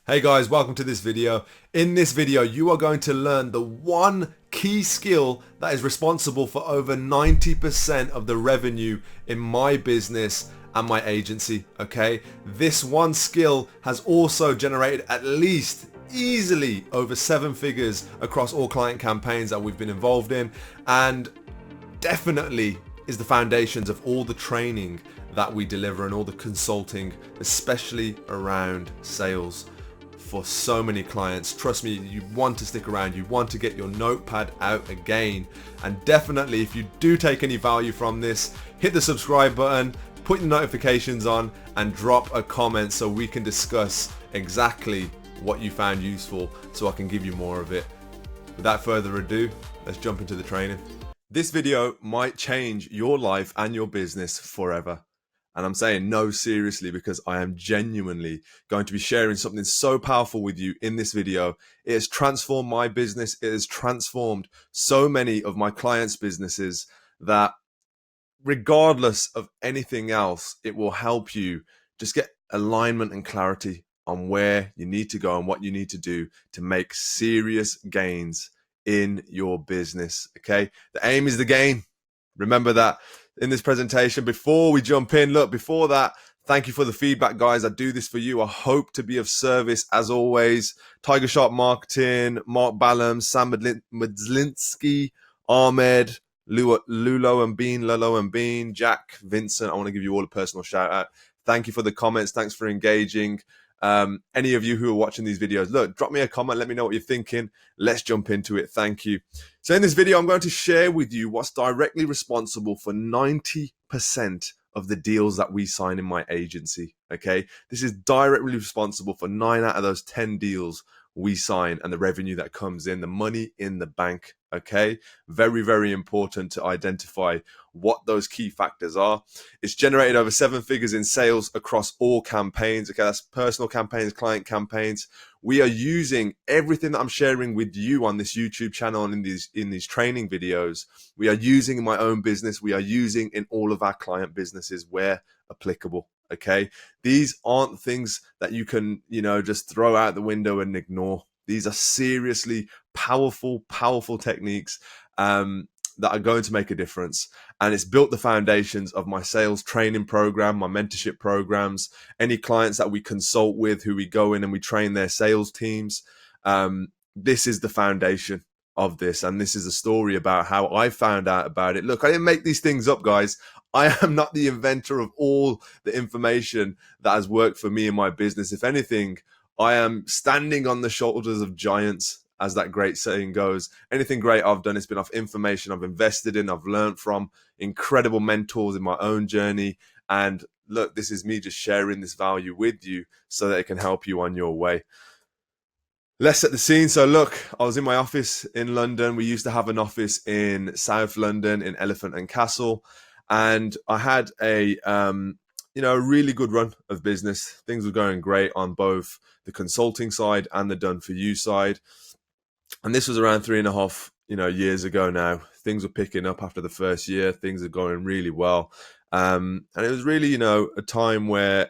Hey guys, welcome to this video. In this video, you are going to learn the one key skill that is responsible for over 90% of the revenue in my business and my agency, okay? This one skill has also generated at least easily over 7 figures across all client campaigns that we've been involved in, and definitely is the foundations of all the training that we deliver and all the consulting, especially around sales for so many clients. Trust me, you want to stick around, you want to get your notepad out again. And definitely, if you do take any value from this, hit the subscribe button, put the notifications on, and drop a comment so we can discuss exactly what you found useful so I can give you more of it. Without further ado, let's jump into the training. This video might change your life and your business forever. And I'm saying no, seriously, because I am genuinely going to be sharing something so powerful with you in this video. It has transformed my business. It has transformed so many of my clients' businesses that regardless of anything else, it will help you just get alignment and clarity on where you need to go and what you need to do to make serious gains in your business. Okay. The aim is the gain. Remember that in this presentation. Before we jump in, look, before that, thank you for the feedback, guys. I do this for you. I hope to be of service as always. Tiger Sharp Marketing, Mark Ballum, Sam Medlinski, Ahmed, Lulo and Bean, Jack, Vincent. I want to give you all a personal shout out. Thank you for the comments. Thanks for engaging. Any of you who are watching these videos, look, drop me a comment. Let me know what you're thinking. Let's jump into it. Thank you. So in this video, I'm going to share with you what's directly responsible for 90% of the deals that we sign in my agency. Okay. This is directly responsible for 9 out of those 10 deals we sign and the revenue that comes in, the money in the bank. Okay. Very, very important to identify what those key factors are. It's generated over 7 figures in sales across all campaigns. Okay. That's personal campaigns, client campaigns. We are using everything that I'm sharing with you on this YouTube channel and in these training videos. We are using in my own business. We are using in all of our client businesses where applicable. Okay. These aren't things that you can, just throw out the window and ignore. These are seriously powerful techniques that are going to make a difference. And it's built the foundations of my sales training program, my mentorship programs, any clients that we consult with who we go in and we train their sales teams. This is the foundation of this. And this is a story about how I found out about it. Look, I didn't make these things up, guys. I am not the inventor of all the information that has worked for me in my business. If anything, I am standing on the shoulders of giants, as that great saying goes. Anything great I've done, it's been off information I've invested in, I've learned from incredible mentors in my own journey. And look, this is me just sharing this value with you so that it can help you on your way. Let's set the scene. So look, I was in my office in London. We used to have an office in South London in Elephant and Castle. And I had a really good run of business. Things were going great on both the consulting side and the done for you side. And this was around 3.5, years ago now. Things were picking up after the first year. Things are going really well. And it was really, a time where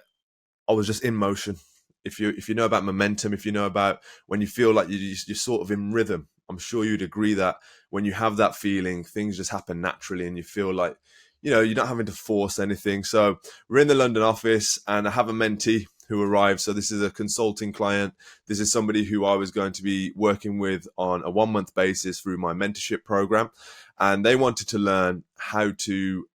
I was just in motion. If you know about momentum, if you know about when you feel like you're sort of in rhythm, I'm sure you'd agree that when you have that feeling, things just happen naturally and you feel like, you're not having to force anything. So we're in the London office and I have a mentee who arrived. So this is a consulting client. This is somebody who I was going to be working with on a 1-month basis through my mentorship program. And they wanted to learn how to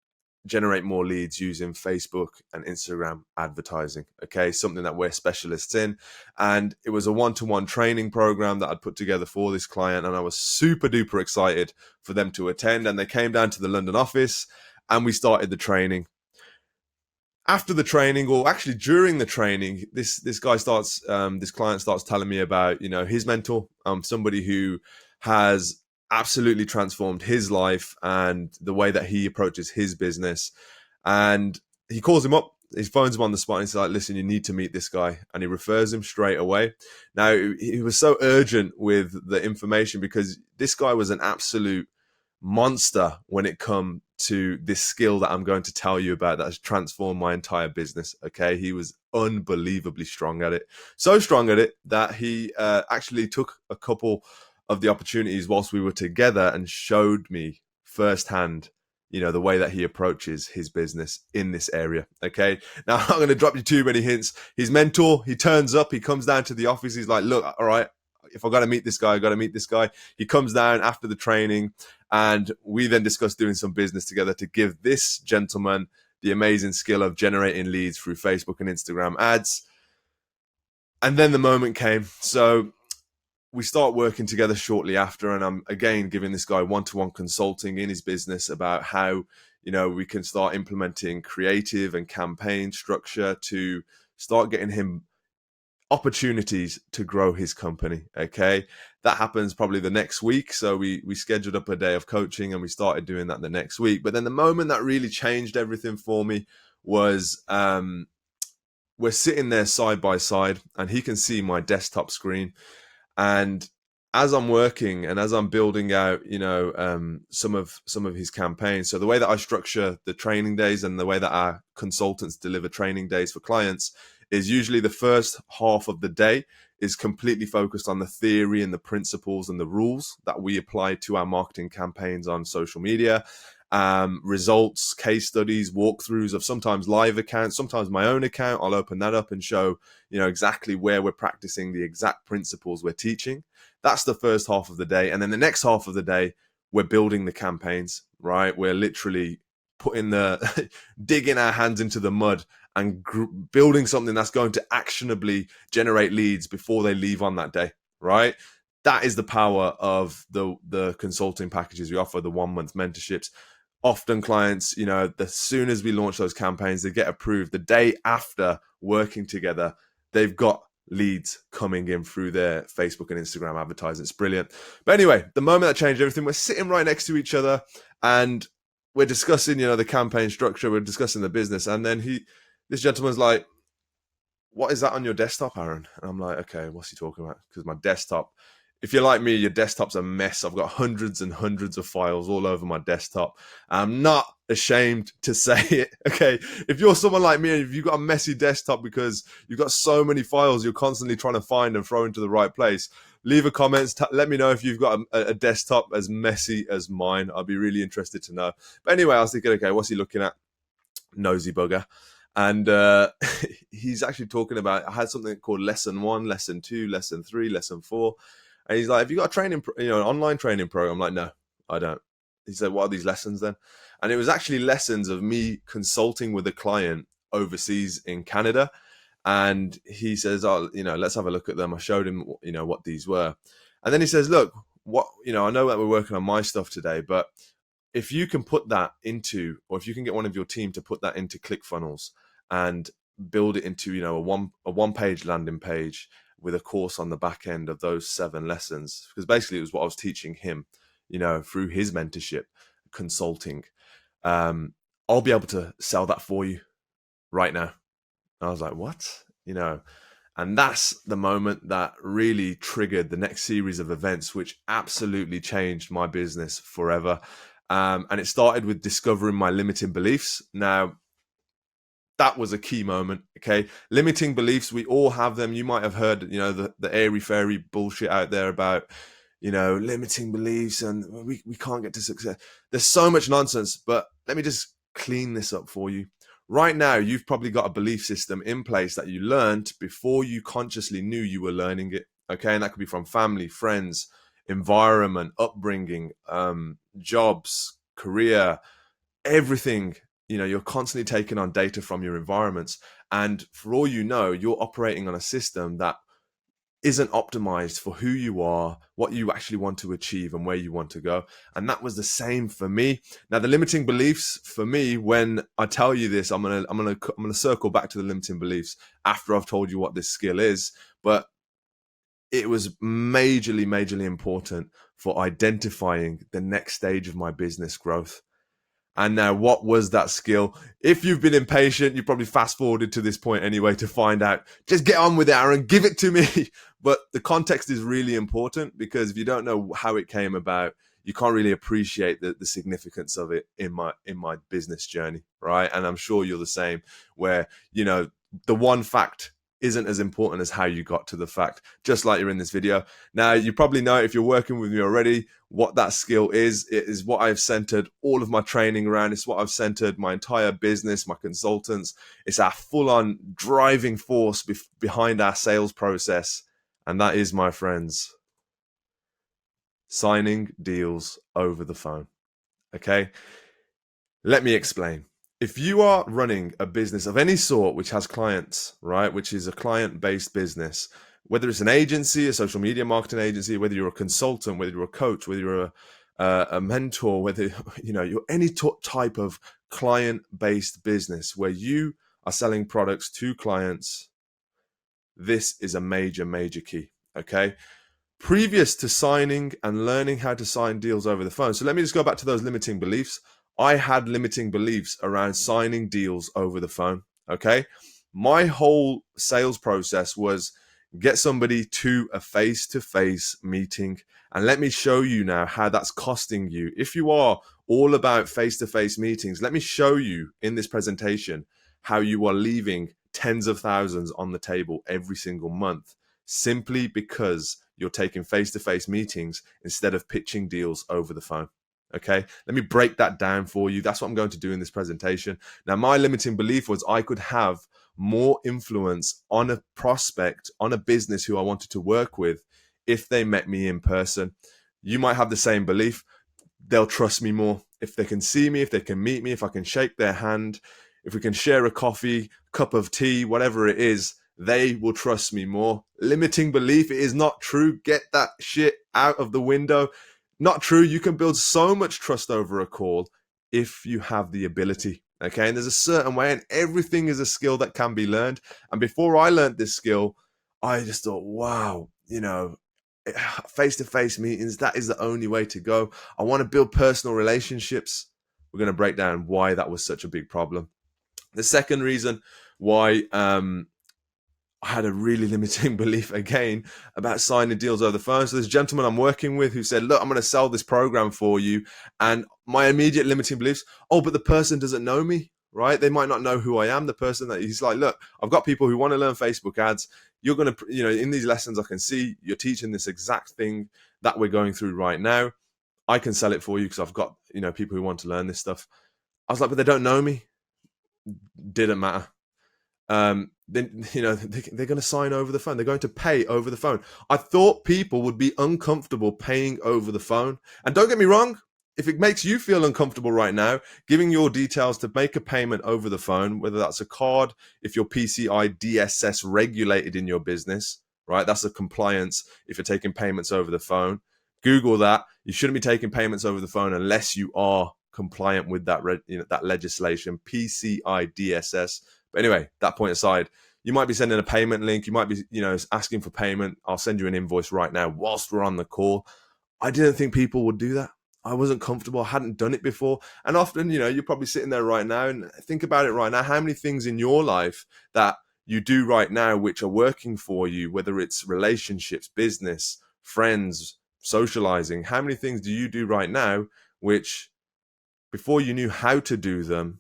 generate more leads using Facebook and Instagram advertising. Okay, something that we're specialists in. And it was a 1-to-1 training program that I'd put together for this client. And I was super duper excited for them to attend. And they came down to the London office and we started the training. After the training, or actually during the training, this client starts telling me about, his mentor, somebody who has absolutely transformed his life and the way that he approaches his business. And he calls him up, he phones him on the spot and he's like, listen, you need to meet this guy. And he refers him straight away. Now, he was so urgent with the information because this guy was an absolute monster when it come to this skill that I'm going to tell you about that has transformed my entire business. Okay, he was unbelievably strong at it, so strong at it that he actually took a couple of the opportunities whilst we were together and showed me firsthand, the way that he approaches his business in this area. Okay, now I'm not going to drop you too many hints. His mentor, he turns up, he comes down to the office, he's like, look, all right, if I got to meet this guy, I got to meet this guy. He comes down after the training, and we then discuss doing some business together to give this gentleman the amazing skill of generating leads through Facebook and Instagram ads. And then the moment came. So we start working together shortly after, and I'm again giving this guy one-to-one consulting in his business about how, we can start implementing creative and campaign structure to start getting him opportunities to grow his company. Okay, that happens probably the next week. So we scheduled up a day of coaching, and we started doing that the next week. But then the moment that really changed everything for me was we're sitting there side by side, and he can see my desktop screen. And as I'm working and as I'm building out, some of his campaigns. So the way that I structure the training days and the way that our consultants deliver training days for clients is usually the first half of the day is completely focused on the theory and the principles and the rules that we apply to our marketing campaigns on social media. Results, case studies, walkthroughs of sometimes live accounts, sometimes my own account. I'll open that up and show, exactly where we're practicing the exact principles we're teaching. That's the first half of the day. And then the next half of the day, we're building the campaigns, right? We're literally putting digging our hands into the mud and building something that's going to actionably generate leads before they leave on that day, right? That is the power of the consulting packages we offer, the 1 month mentorships. Often clients, as soon as we launch those campaigns, they get approved. The day after working together, they've got leads coming in through their Facebook and Instagram advertising. It's brilliant. But anyway, the moment that changed everything, we're sitting right next to each other and we're discussing, the campaign structure, we're discussing the business. And then this gentleman's like, what is that on your desktop, Aaron? And I'm like, okay, what's he talking about? Because my desktop, if you're like me, your desktop's a mess. I've got hundreds and hundreds of files all over my desktop. I'm not ashamed to say it. Okay. If you're someone like me and if you've got a messy desktop because you've got so many files you're constantly trying to find and throw into the right place, leave a comment. Let me know if you've got a desktop as messy as mine. I'll be really interested to know. But anyway, I was thinking, okay, what's he looking at? Nosy bugger. And he's actually talking about, I had something called lesson 1, lesson 2, lesson 3, lesson 4. And he's like, have you got a training, an online training program? I'm like, no, I don't. He said, what are these lessons then? And it was actually lessons of me consulting with a client overseas in Canada. And he says, oh, let's have a look at them. I showed him, what these were. And then he says, look, I know that we're working on my stuff today, but if you can put that into, or if you can get one of your team to put that into ClickFunnels and build it into, a one-page landing page with a course on the back end of those 7 lessons, because basically it was what I was teaching him, through his mentorship, consulting. I'll be able to sell that for you right now. And I was like, what? And that's the moment that really triggered the next series of events, which absolutely changed my business forever. And it started with discovering my limiting beliefs. Now, that was a key moment. Okay. Limiting beliefs. We all have them. You might have heard, the airy fairy bullshit out there about, limiting beliefs and we can't get to success. There's so much nonsense, but let me just clean this up for you. Right now, you've probably got a belief system in place that you learned before you consciously knew you were learning it. Okay. And that could be from family, friends, environment, upbringing, jobs, career, everything. You're constantly taking on data from your environments. And for all you know, you're operating on a system that isn't optimized for who you are, what you actually want to achieve and where you want to go. And that was the same for me. Now, the limiting beliefs for me, when I tell you this, I'm going to circle back to the limiting beliefs after I've told you what this skill is, but it was majorly important for identifying the next stage of my business growth. And now, what was that skill? If you've been impatient, you probably fast forwarded to this point anyway to find out. Just get on with it, Aaron. Give it to me. But the context is really important, because if you don't know how it came about, you can't really appreciate the significance of it in my business journey, right? And I'm sure you're the same, where, you know, the one fact isn't as important as how you got to the fact, just like you're in this video. Now, you probably know, if you're working with me already, what that skill is. It is what I've centered all of my training around. It's what I've centered my entire business, my consultants. It's our full-on driving force behind our sales process. And that is, my friends, signing deals over the phone. Okay? Let me explain. If you are running a business of any sort which has clients, right, which is a client-based business, whether it's an agency, a social media marketing agency, whether you're a consultant, whether you're a coach, whether you're a mentor, whether, you know, you're any type of client-based business where you are selling products to clients, this is a major, major key. Okay? Previous to signing and learning how to sign deals over the phone. So let me just go back to those limiting beliefs. I had limiting beliefs around signing deals over the phone. Okay. My whole sales process was get somebody to a face-to-face meeting. And let me show you now how that's costing you. If you are all about face-to-face meetings, let me show you in this presentation how you are leaving tens of thousands on the table every single month, simply because you're taking face-to-face meetings instead of pitching deals over the phone. Okay, let me break that down for you. That's what I'm going to do in this presentation. Now, my limiting belief was I could have more influence on a prospect, on a business who I wanted to work with, if they met me in person. You might have the same belief. They'll trust me more if they can see me, if they can meet me, if I can shake their hand, if we can share a coffee, cup of tea, whatever it is. They will trust me more. Limiting belief, it is not true. Get that shit out of the window. Not true. You can build so much trust over a call if you have the ability. Okay. And there's a certain way, and everything is a skill that can be learned. And before I learned this skill, I just thought, wow, you know, face-to-face meetings, that is the only way to go. I want to build personal relationships. We're going to break down why that was such a big problem. The second reason why I had a really limiting belief again about signing deals over the phone. So this gentleman I'm working with who said, look, I'm going to sell this program for you. And my immediate limiting beliefs, oh, but the person doesn't know me, right? They might not know who I am. The person that he's like, look, I've got people who want to learn Facebook ads. You're going to, you know, in these lessons, I can see you're teaching this exact thing that we're going through right now. I can sell it for you because I've got, you know, people who want to learn this stuff. I was like, but they don't know me. Didn't matter. Then, you know, they're going to sign over the phone. They're going to pay over the phone. I thought people would be uncomfortable paying over the phone. And don't get me wrong, if it makes you feel uncomfortable right now, giving your details to make a payment over the phone, whether that's a card, if you're PCI DSS regulated in your business, right? That's a compliance if you're taking payments over the phone. Google that. You shouldn't be taking payments over the phone unless you are compliant with that, that legislation, PCI DSS. But anyway, that point aside, you might be sending a payment link. You might be, you know, asking for payment. I'll send you an invoice right now whilst we're on the call. I didn't think people would do that. I wasn't comfortable. I hadn't done it before. And often, you know, you're probably sitting there right now and think about it right now. How many things in your life that you do right now which are working for you, whether it's relationships, business, friends, socializing, how many things do you do right now which before you knew how to do them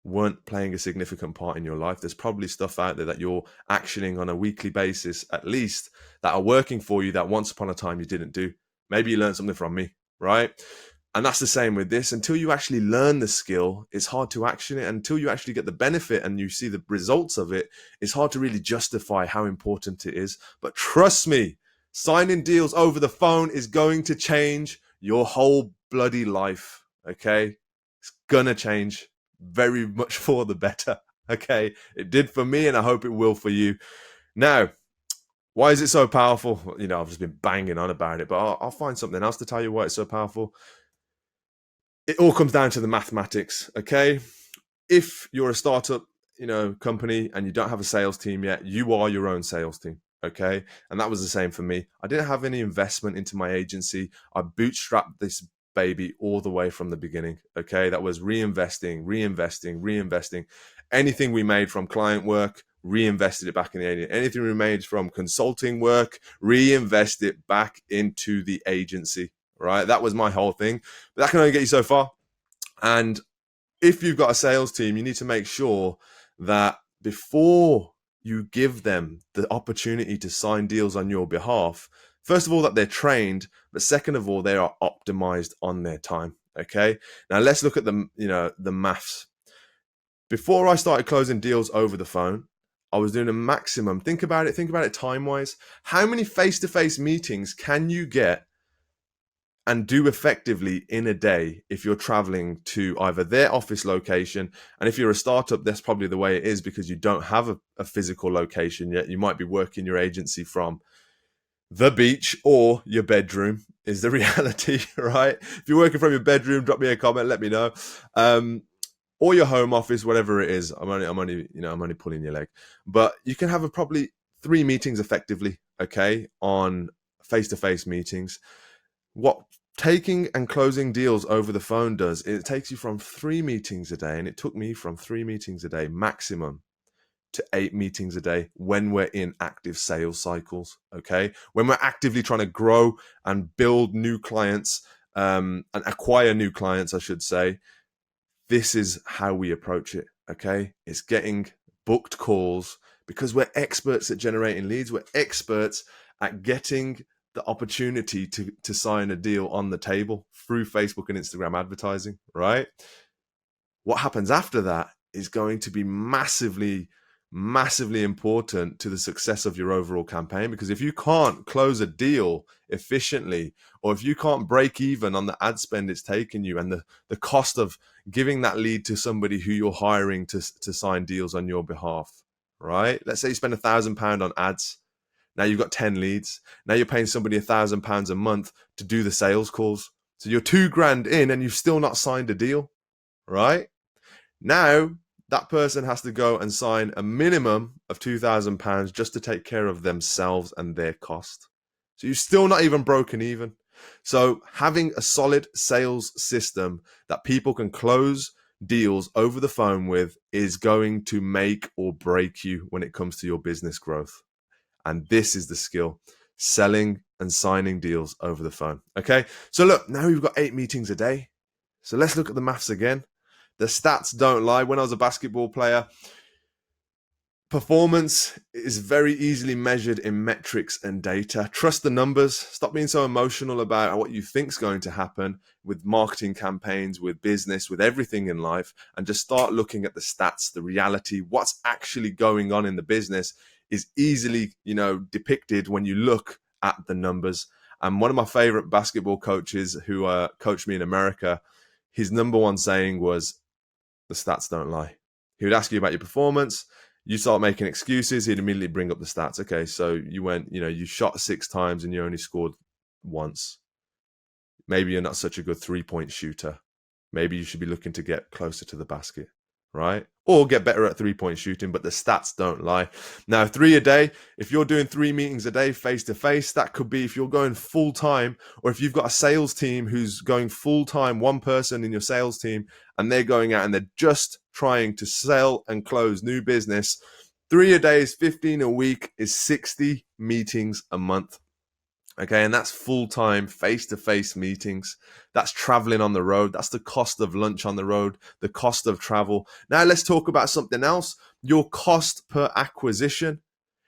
weren't playing a significant part in your life? There's probably stuff out there that you're actioning on a weekly basis, at least, that are working for you that once upon a time you didn't do. Maybe you learned something from me, right? And that's the same with this. Until you actually learn the skill, it's hard to action it. Until you actually get the benefit and you see the results of it, it's hard to really justify how important it is. But trust me, signing deals over the phone is going to change your whole bloody life, okay? It's gonna change very much for the better. Okay, it did for me, and I hope it will for you. Now, why is it so powerful? You know, I've just been banging on about it, but I'll find something else to tell you why it's so powerful. It all comes down to the mathematics. Okay, if you're a startup, you know, company, and you don't have a sales team yet, you are your own sales team. Okay, and that was the same for me. I didn't have any investment into my agency. I bootstrapped this baby all the way from the beginning. Okay, that was reinvesting. Anything we made from client work, reinvested it back in the agency. Anything we made from consulting work, reinvest it back into the agency. right? That was my whole thing. But that can only get you so far. And if you've got a sales team, you need to make sure that before you give them the opportunity to sign deals on your behalf, first of all, that they're trained, but second of all, they are optimized on their time. Okay. Now let's look at the maths. Before I started closing deals over the phone, I was doing a maximum. Think about it time wise. How many face-to-face meetings can you get and do effectively in a day if you're traveling to either their office location? And if you're a startup, that's probably the way it is because you don't have a physical location yet. You might be working your agency from the beach or your bedroom is the reality, right? If you're working from your bedroom, drop me a comment, let me know. Or your home office, whatever it is. I'm only pulling your leg. But you can have probably 3 meetings effectively, okay, on face-to-face meetings. What taking and closing deals over the phone does, it takes you from 3 meetings a day, and it took me from 3 meetings a day maximum to 8 meetings a day when we're in active sales cycles, okay? When we're actively trying to grow and build new clients, and acquire new clients, I should say. This is how we approach it, okay? It's getting booked calls because we're experts at generating leads. We're experts at getting the opportunity to sign a deal on the table through Facebook and Instagram advertising, right? What happens after that is going to be massively, massively important to the success of your overall campaign. Because if you can't close a deal efficiently, or if you can't break even on the ad spend it's taken you and the cost of giving that lead to somebody who you're hiring to sign deals on your behalf, right? Let's say you spend £1,000 on ads. Now you've got 10 leads. Now you're paying somebody £1,000 a month to do the sales calls. So you're £2,000 in and you've still not signed a deal, right? Now, that person has to go and sign a minimum of £2,000 just to take care of themselves and their cost. So you're still not even broken even. So having a solid sales system that people can close deals over the phone with is going to make or break you when it comes to your business growth. And this is the skill, selling and signing deals over the phone. Okay. So look, now we've got 8 meetings a day. So let's look at the maths again. The stats don't lie. When I was a basketball player, performance is very easily measured in metrics and data. Trust the numbers. Stop being so emotional about what you think is going to happen with marketing campaigns, with business, with everything in life, and just start looking at the stats, the reality, what's actually going on in the business is easily, depicted when you look at the numbers. And one of my favorite basketball coaches who coached me in America, his number one saying was, the stats don't lie. He would ask you about your performance. You start making excuses. He'd immediately bring up the stats. Okay, so you went, you shot 6 times and you only scored once. Maybe you're not such a good 3-point shooter. Maybe you should be looking to get closer to the basket, right? Or get better at 3-point shooting, but the stats don't lie. Now, 3 a day, if you're doing 3 meetings a day face to face, that could be if you're going full time, or if you've got a sales team who's going full time, one person in your sales team, and they're going out and they're just trying to sell and close new business. 3 a day is 15 a week, is 60 meetings a month. Okay, and that's full-time, face-to-face meetings. That's traveling on the road. That's the cost of lunch on the road, the cost of travel. Now let's talk about something else, your cost per acquisition.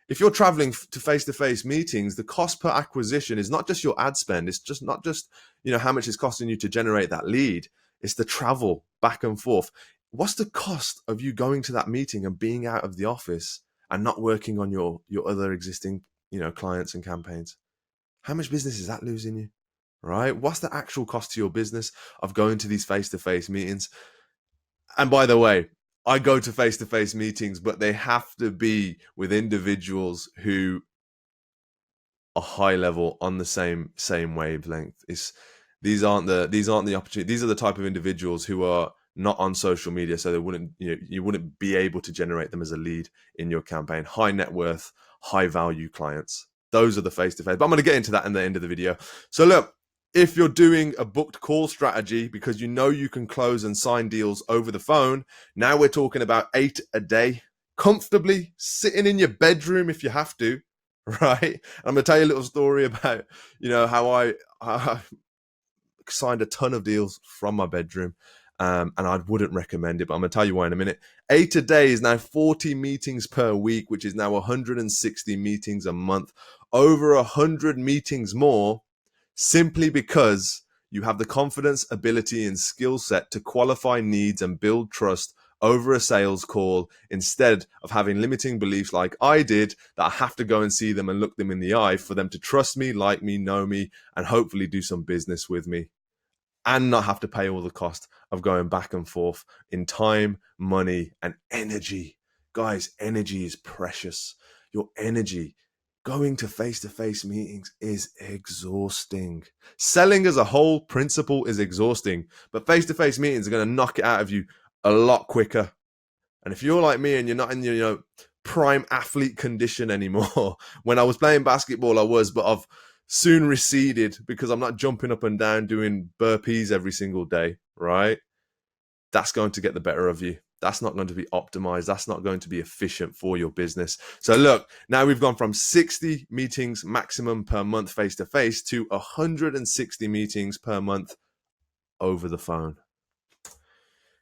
If you're traveling to face-to-face meetings, the cost per acquisition is not just your ad spend. It's just not just, how much it's costing you to generate that lead. It's the travel back and forth. What's the cost of you going to that meeting and being out of the office and not working on your other existing, clients and campaigns? How much business is that losing you, right? What's the actual cost to your business of going to these face-to-face meetings? And by the way, I go to face-to-face meetings, but they have to be with individuals who are high level on the same wavelength. These aren't the opportunity. These are the type of individuals who are not on social media, so they wouldn't you wouldn't be able to generate them as a lead in your campaign. High net worth, high value clients. Those are the face-to-face. But I'm going to get into that in the end of the video. So look, if you're doing a booked call strategy because you can close and sign deals over the phone, now we're talking about 8 a day, comfortably sitting in your bedroom if you have to, right? I'm going to tell you a little story about, how signed a ton of deals from my bedroom. And I wouldn't recommend it, but I'm going to tell you why in a minute. 8 a day is now 40 meetings per week, which is now 160 meetings a month. Over 100 meetings more, simply because you have the confidence, ability, and skill set to qualify needs and build trust over a sales call, instead of having limiting beliefs like I did, that I have to go and see them and look them in the eye for them to trust me, like me, know me, and hopefully do some business with me, and not have to pay all the cost of going back and forth in time, money, and energy. Guys, energy is precious. Your energy, going to face-to-face meetings is exhausting. Selling as a whole principle is exhausting, but face-to-face meetings are going to knock it out of you a lot quicker. And if you're like me and you're not in your prime athlete condition anymore, when I was playing basketball, I was, but I've soon receded because I'm not jumping up and down doing burpees every single day, right? That's going to get the better of you. That's not going to be optimized. That's not going to be efficient for your business. So look, now we've gone from 60 meetings maximum per month face-to-face to 160 meetings per month over the phone.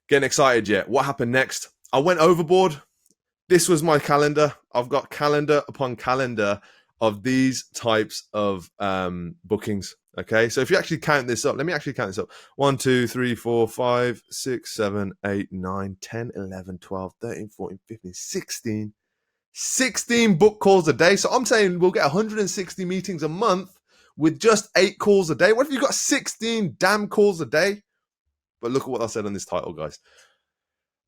Getting excited yet? What happened next? I went overboard. This was my calendar. I've got calendar upon calendar of these types of bookings. Okay, so if you actually count this up, let me actually count this up. 1, 2, 3, 4, 5, 6, 7, 8, 9, 10, 11, 12, 13, 14, 15, 16. 16 book calls a day. So I'm saying we'll get 160 meetings a month with just 8 calls a day. What if you got 16 damn calls a day? But look at what I said on this title, guys.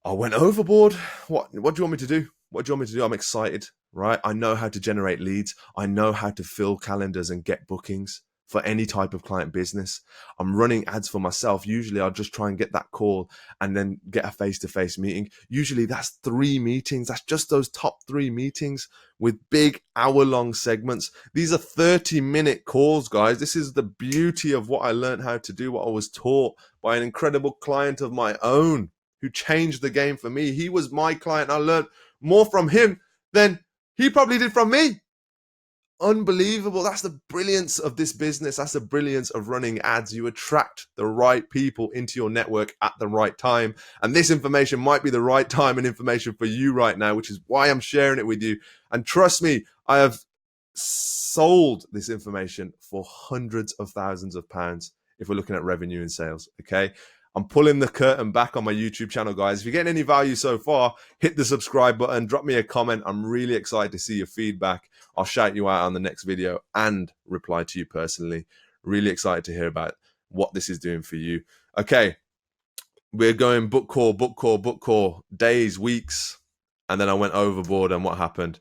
I went overboard. What do you want me to do? What do you want me to do? I'm excited, right? I know how to generate leads. I know how to fill calendars and get bookings for any type of client business. I'm running ads for myself. Usually I'll just try and get that call and then get a face-to-face meeting. Usually that's 3 meetings. That's just those top 3 meetings with big hour-long segments. These are 30-minute calls, guys. This is the beauty of what I learned how to do, what I was taught by an incredible client of my own who changed the game for me. He was my client. I learned more from him than he probably did from me. Unbelievable. That's the brilliance of this business. That's the brilliance of running ads. You attract the right people into your network at the right time. And this information might be the right time and information for you right now, which is why I'm sharing it with you. And trust me, I have sold this information for hundreds of thousands of pounds if we're looking at revenue and sales. Okay. I'm pulling the curtain back on my YouTube channel, guys. If you're getting any value so far, hit the subscribe button, drop me a comment. I'm really excited to see your feedback. I'll shout you out on the next video and reply to you personally. Really excited to hear about what this is doing for you. Okay, we're going book call, book call, book call, days, weeks, and then I went overboard. And what happened?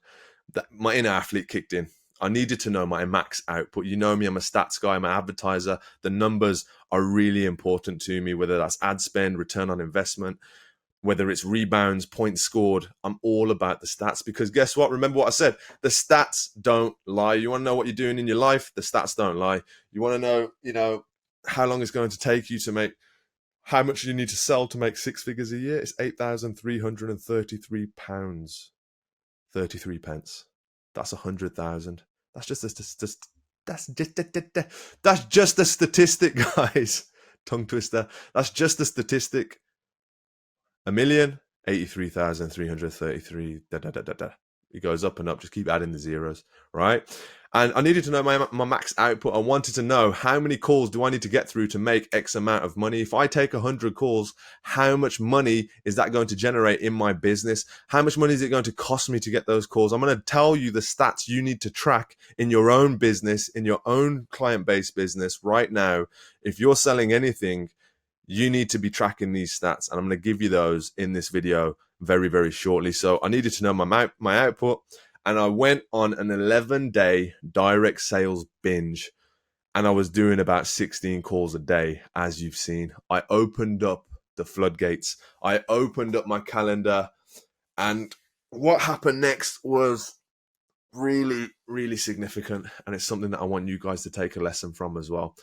My inner athlete kicked in. I needed to know my max output. You know me, I'm a stats guy, I'm an advertiser. The numbers are really important to me, whether that's ad spend, return on investment, whether it's rebounds, points scored. I'm all about the stats because guess what? Remember what I said? The stats don't lie. You want to know what you're doing in your life? The stats don't lie. You want to know, how long it's going to take you to make, how much you need to sell to make 6 figures a year? It's £8,333. 33 pence. That's 100,000. That's just a statistic, guys. Tongue twister. That's just a statistic. 1,083,333. It goes up and up. Just keep adding the zeros, right? And I needed to know my max output. I wanted to know how many calls do I need to get through to make X amount of money. If I take 100 calls, how much money is that going to generate in my business? How much money is it going to cost me to get those calls? I'm going to tell you the stats you need to track in your own business, in your own client-based business right now. If you're selling anything, you need to be tracking these stats, and I'm going to give you those in this video very, very shortly. So I needed to know my output, and I went on an 11-day direct sales binge, and I was doing about 16 calls a day, as you've seen. I opened up the floodgates. I opened up my calendar, and what happened next was really, really significant, and it's something that I want you guys to take a lesson from as well.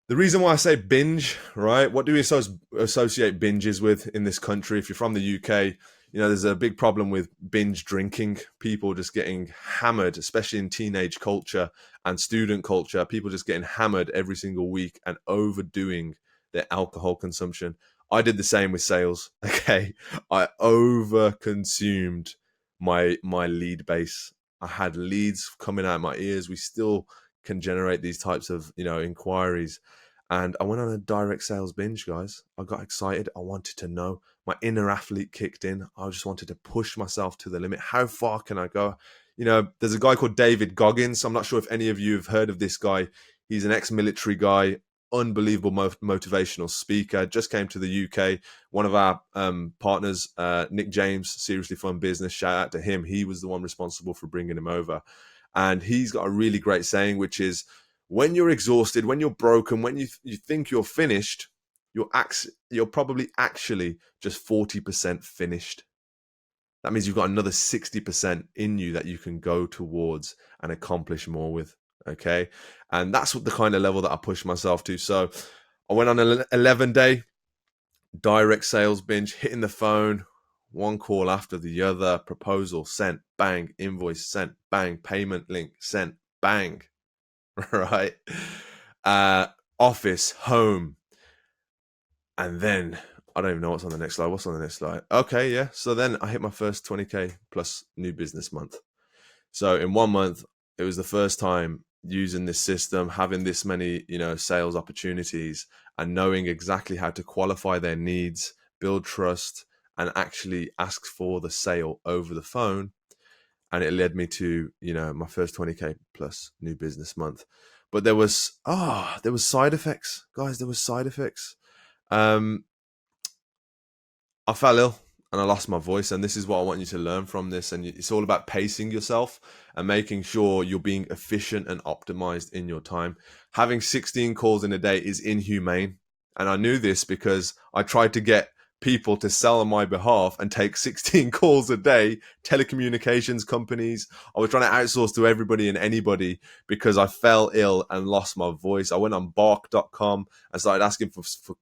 The reason why I say binge, right? What do we associate binges with in this country? If you're from the UK, there's a big problem with binge drinking, people just getting hammered, especially in teenage culture and student culture, people just getting hammered every single week and overdoing their alcohol consumption. I did the same with sales. Okay. I over consumed my lead base. I had leads coming out of my ears. We still can generate these types of, inquiries. And I went on a direct sales binge, guys. I got excited. I wanted to know. My inner athlete kicked in. I just wanted to push myself to the limit. How far can I go? There's a guy called David Goggins. I'm not sure if any of you have heard of this guy. He's an ex-military guy, unbelievable motivational speaker. Just came to the UK. One of our partners, Nick James, Seriously Fun Business, shout out to him. He was the one responsible for bringing him over. And he's got a really great saying, which is, when you're exhausted, when you're broken, when you think you're finished, you're probably actually just 40% finished. That means you've got another 60% in you that you can go towards and accomplish more with. Okay. And that's what the kind of level that I pushed myself to. So I went on an 11-day direct sales binge, hitting the phone, one call after the other, proposal sent, bang, invoice sent, bang, payment link sent, bang. Right? Office, home. And then I don't even know what's on the next slide. What's on the next slide? Okay, yeah. So then I hit my first 20K plus new business month. So in 1 month, it was the first time using this system, having this many, sales opportunities and knowing exactly how to qualify their needs, build trust, and actually ask for the sale over the phone. And it led me to, my first 20K plus new business month. But there was side effects, guys. There was side effects. I fell ill and I lost my voice. And this is what I want you to learn from this. And it's all about pacing yourself and making sure you're being efficient and optimized in your time. Having 16 calls in a day is inhumane. And I knew this because I tried to get people to sell on my behalf and take 16 calls a day, telecommunications companies. I was trying to outsource to everybody and anybody because I fell ill and lost my voice. I went on bark.com and started asking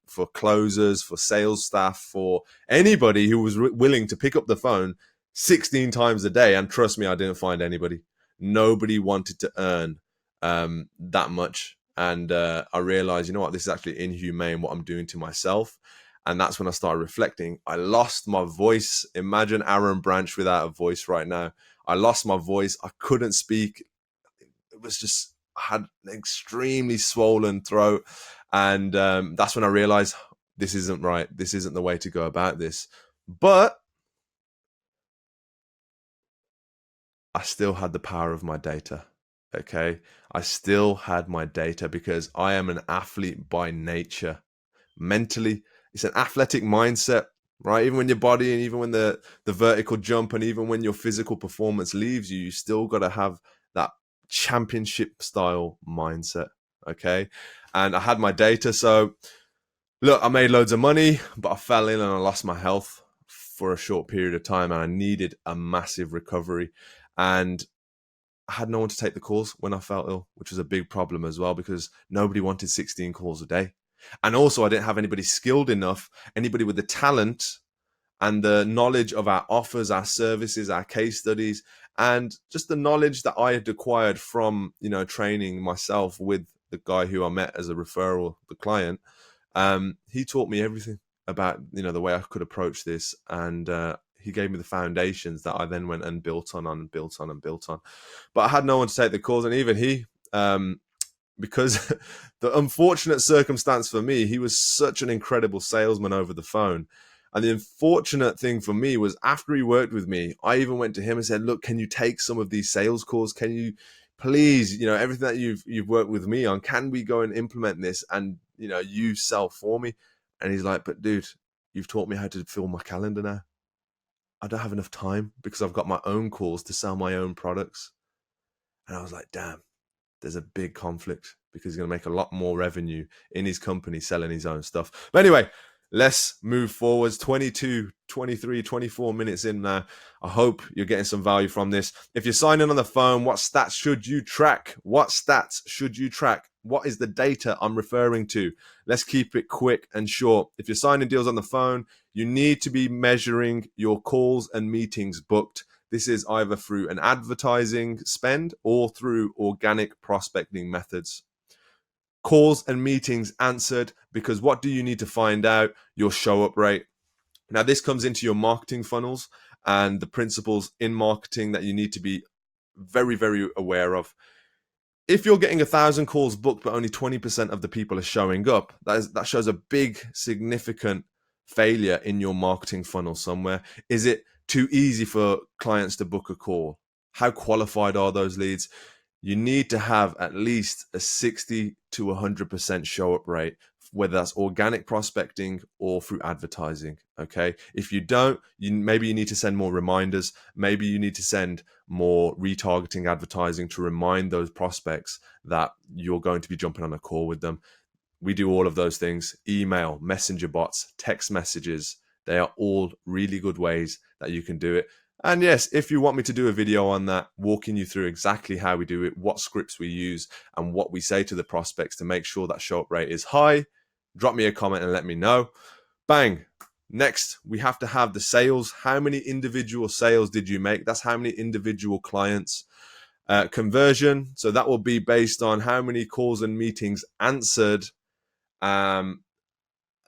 for closers, for sales staff, for anybody who was willing to pick up the phone 16 times a day. And trust me, I didn't find anybody. Nobody wanted to earn that much. And I realized, you know what, this is actually inhumane what I'm doing to myself. And that's when I started reflecting. I lost my voice. Imagine Aaron Branch without a voice right now. I lost my voice. I couldn't speak. It was just, I had an extremely swollen throat. And that's when I realized this isn't right. This isn't the way to go about this. But I still had the power of my data. Okay. I still had my data because I am an athlete by nature. Mentally, it's an athletic mindset, right? Even when your body and even when the vertical jump and even when your physical performance leaves you, you still got to have that championship style mindset. Okay. And I had my data. So look, I made loads of money, but I fell in and I lost my health for a short period of time and I needed a massive recovery. And I had no one to take the calls when I felt ill, which was a big problem as well because nobody wanted 16 calls a day. And also I didn't have anybody skilled enough, anybody with the talent and the knowledge of our offers, our services, our case studies, and just the knowledge that I had acquired from, training myself with the guy who I met as a referral, the client. He taught me everything about, the way I could approach this. And he gave me the foundations that I then went and built on and built on and built on. But I had no one to take the calls. And even he, because the unfortunate circumstance for me, he was such an incredible salesman over the phone. And the unfortunate thing for me was after he worked with me, I even went to him and said, look, can you take some of these sales calls? Can you please, everything that you've worked with me on, can we go and implement this and, you sell for me? And he's like, but dude, you've taught me how to fill my calendar now. I don't have enough time because I've got my own calls to sell my own products. And I was like, damn. There's a big conflict because he's going to make a lot more revenue in his company selling his own stuff. But anyway, let's move forwards. 22, 23, 24 minutes in now. I hope you're getting some value from this. If you're signing on the phone, what stats should you track? What stats should you track? What is the data I'm referring to? Let's keep it quick and short. If you're signing deals on the phone, you need to be measuring your calls and meetings booked. This is either through an advertising spend or through organic prospecting methods. Calls and meetings answered, because what do you need to find out? Your show up rate. Now, this comes into your marketing funnels and the principles in marketing that you need to be very, very aware of. If you're getting 1,000 calls booked, but only 20% of the people are showing up, that shows a big, significant failure in your marketing funnel somewhere. Is it too easy for clients to book a call? How qualified are those leads? You need to have at least a 60 to 100% show up rate, whether that's organic prospecting or through advertising. Okay. If you don't, maybe you need to send more reminders. Maybe you need to send more retargeting advertising to remind those prospects that you're going to be jumping on a call with them. We do all of those things: email, messenger bots, text messages. They are all really good ways that you can do it. And yes, if you want me to do a video on that, walking you through exactly how we do it, what scripts we use, and what we say to the prospects to make sure that show up rate is high, drop me a comment and let me know. Bang. Next, we have to have the sales. How many individual sales did you make? That's how many individual clients. Conversion. So that will be based on how many calls and meetings answered, the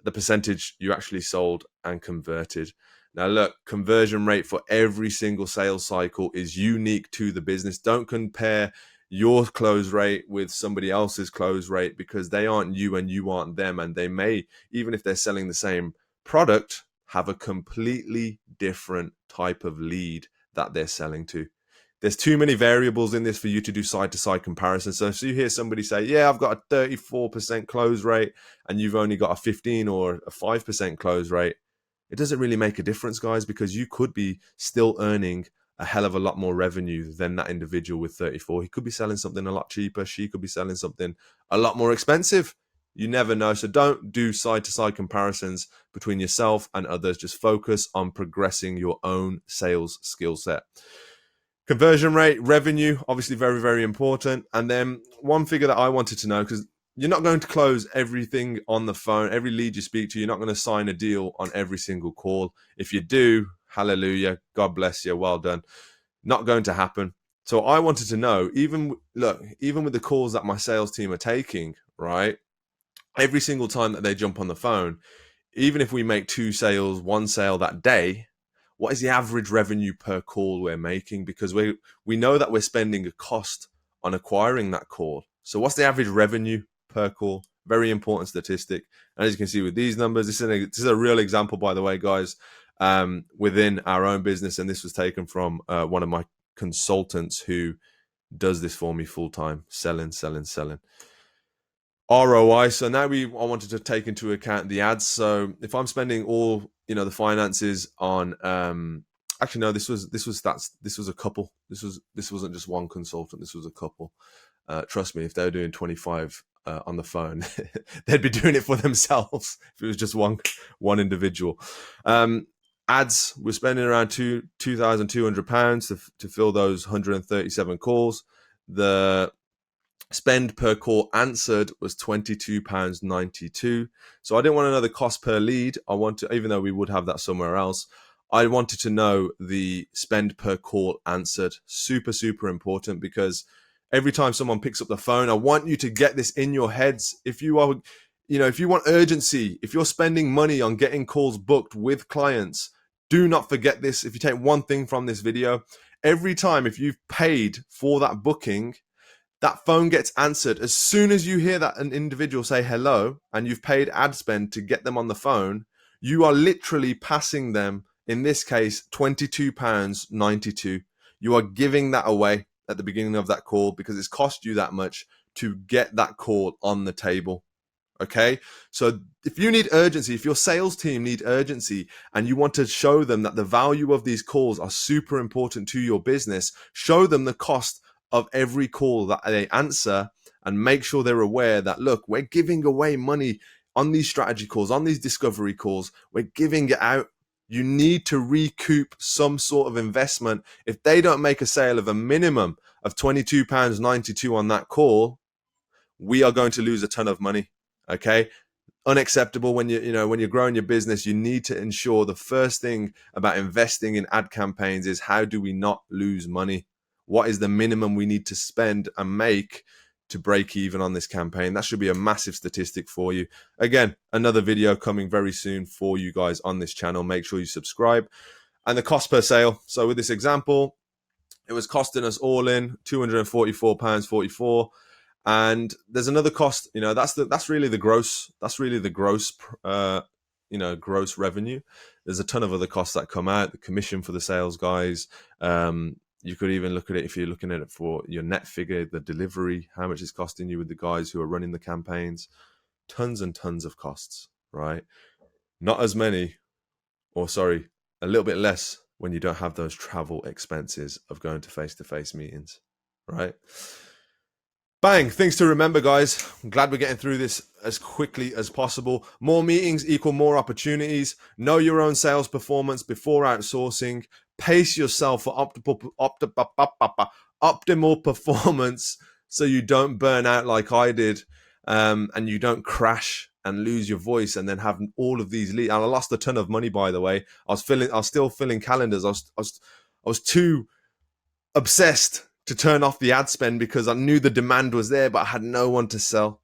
percentage you actually sold and converted. Now, look, conversion rate for every single sales cycle is unique to the business. Don't compare your close rate with somebody else's close rate, because they aren't you and you aren't them. And they may, even if they're selling the same product, have a completely different type of lead that they're selling to. There's too many variables in this for you to do side-to-side comparison. So if you hear somebody say, yeah, I've got a 34% close rate, and you've only got a 15 or a 5% close rate, it doesn't really make a difference, guys, because you could be still earning a hell of a lot more revenue than that individual with 34. He could be selling something a lot cheaper. She could be selling something a lot more expensive. You never know. So don't do side-to-side comparisons between yourself and others. Just focus on progressing your own sales skill set. Conversion rate, revenue, obviously very, very important. And then one figure that I wanted to know, because you're not going to close everything on the phone. Every lead you speak to, you're not going to sign a deal on every single call. If you do, hallelujah, God bless you, well done. Not going to happen. So I wanted to know, even with the calls that my sales team are taking, right? Every single time that they jump on the phone, even if we make 2 sales, 1 sale that day, what is the average revenue per call we're making? Because we know that we're spending a cost on acquiring that call. So what's the average revenue per call? Very important statistic. And as you can see with these numbers, this is a real example, by the way, guys, within our own business. And this was taken from one of my consultants who does this for me full time, selling. ROI. So now I wanted to take into account the ads. So if I'm spending all, the finances on, actually, no, this was a couple. This wasn't just one consultant. This was a couple. Trust me, if they were doing 25 on the phone, they'd be doing it for themselves. If it was just one individual. Ads, we're spending around £2,200 to fill those 137 calls. The spend per call answered was £22.92. So I didn't want to know the cost per lead. Even though we would have that somewhere else, I wanted to know the spend per call answered. Super, super important, because every time someone picks up the phone, I want you to get this in your heads. If you want urgency, if you're spending money on getting calls booked with clients, do not forget this. If you take one thing from this video, every time if you've paid for that booking, that phone gets answered. As soon as you hear that an individual say hello and you've paid ad spend to get them on the phone, you are literally passing them, in this case, £22.92. You are giving that away at the beginning of that call because it's cost you that much to get that call on the table. Okay, so if you need urgency, if your sales team need urgency and you want to show them that the value of these calls are super important to your business, show them the cost of every call that they answer and make sure they're aware that, look, we're giving away money on these strategy calls, on these discovery calls, we're giving it out. You need to recoup some sort of investment. If they don't make a sale of a minimum of £22.92 on that call, we are going to lose a ton of money. Okay. Unacceptable. When when you're growing your business, you need to ensure the first thing about investing in ad campaigns is, how do we not lose money? What is the minimum we need to spend and make to break even on this campaign? That should be a massive statistic for you. Again, another video coming very soon for you guys on this channel. Make sure you subscribe. And the cost per sale. So with this example, it was costing us all in £244.44. And there's another cost, that's really the gross, gross revenue. There's a ton of other costs that come out, the commission for the sales guys. You could even look at it, if you're looking at it for your net figure, the delivery, how much it's costing you with the guys who are running the campaigns. Tons and tons of costs, right? Not as many, a little bit less when you don't have those travel expenses of going to face-to-face meetings, right? Bang, things to remember, guys. I'm glad we're getting through this as quickly as possible. More meetings equal more opportunities. Know your own sales performance before outsourcing. Pace yourself for optimal performance so you don't burn out like I did, and you don't crash and lose your voice and then have all of these leads. And I lost a ton of money, by the way. I was still filling calendars. I was too obsessed to turn off the ad spend because I knew the demand was there, but I had no one to sell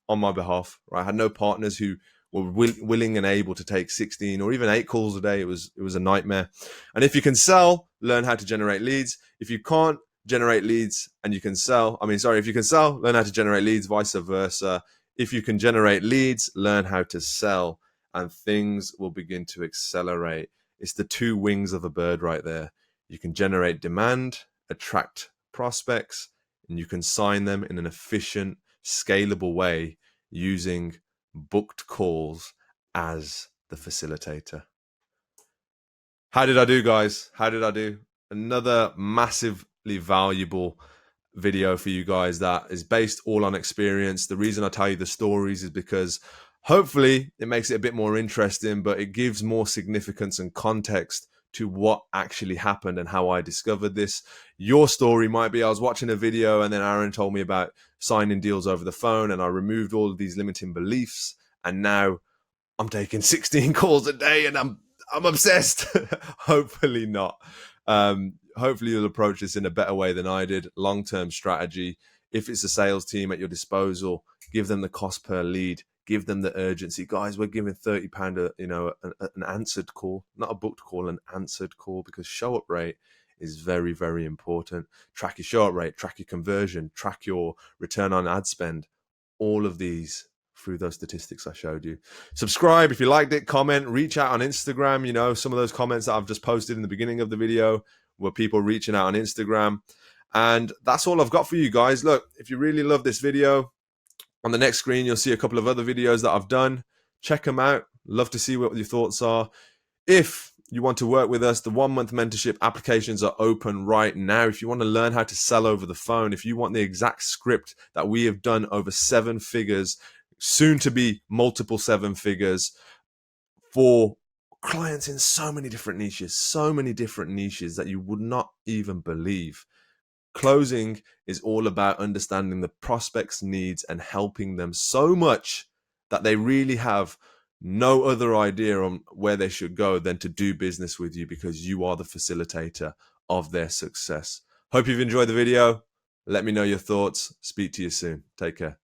on my behalf. Right? I had no partners who were willing and able to take 16 or even 8 calls a day. It was a nightmare. And if you can sell, learn how to generate leads. If you can't generate leads and you can sell, if you can sell, learn how to generate leads, vice versa. If you can generate leads, learn how to sell, and things will begin to accelerate. It's the 2 wings of a bird right there. You can generate demand, attract prospects, and you can sign them in an efficient, scalable way using booked calls as the facilitator. How did I do, guys? How did I do? Another massively valuable video for you guys that is based all on experience. The reason I tell you the stories is because hopefully it makes it a bit more interesting, but it gives more significance and context to what actually happened and how I discovered this. Your story might be, I was watching a video and then Aaron told me about signing deals over the phone and I removed all of these limiting beliefs, and now I'm taking 16 calls a day and I'm obsessed. Hopefully not. Hopefully you'll approach this in a better way than I did. Long-term strategy. If it's a sales team at your disposal, give them the cost per lead. Give them the urgency. Guys, we're giving £30 an answered call, not a booked call, an answered call, because show-up rate is very, very important. Track your show-up rate, track your conversion, track your return on ad spend. All of these through those statistics I showed you. Subscribe if you liked it, comment, reach out on Instagram. Some of those comments that I've just posted in the beginning of the video were people reaching out on Instagram. And that's all I've got for you guys. Look, if you really love this video, on the next screen, you'll see a couple of other videos that I've done. Check them out. Love to see what your thoughts are. If you want to work with us, the 1-month mentorship applications are open right now. If you want to learn how to sell over the phone, if you want the exact script that we have done over 7 figures, soon to be multiple 7 figures, for clients in so many different niches that you would not even believe. Closing is all about understanding the prospect's needs and helping them so much that they really have no other idea on where they should go than to do business with you, because you are the facilitator of their success. Hope you've enjoyed the video. Let me know your thoughts. Speak to you soon. Take care.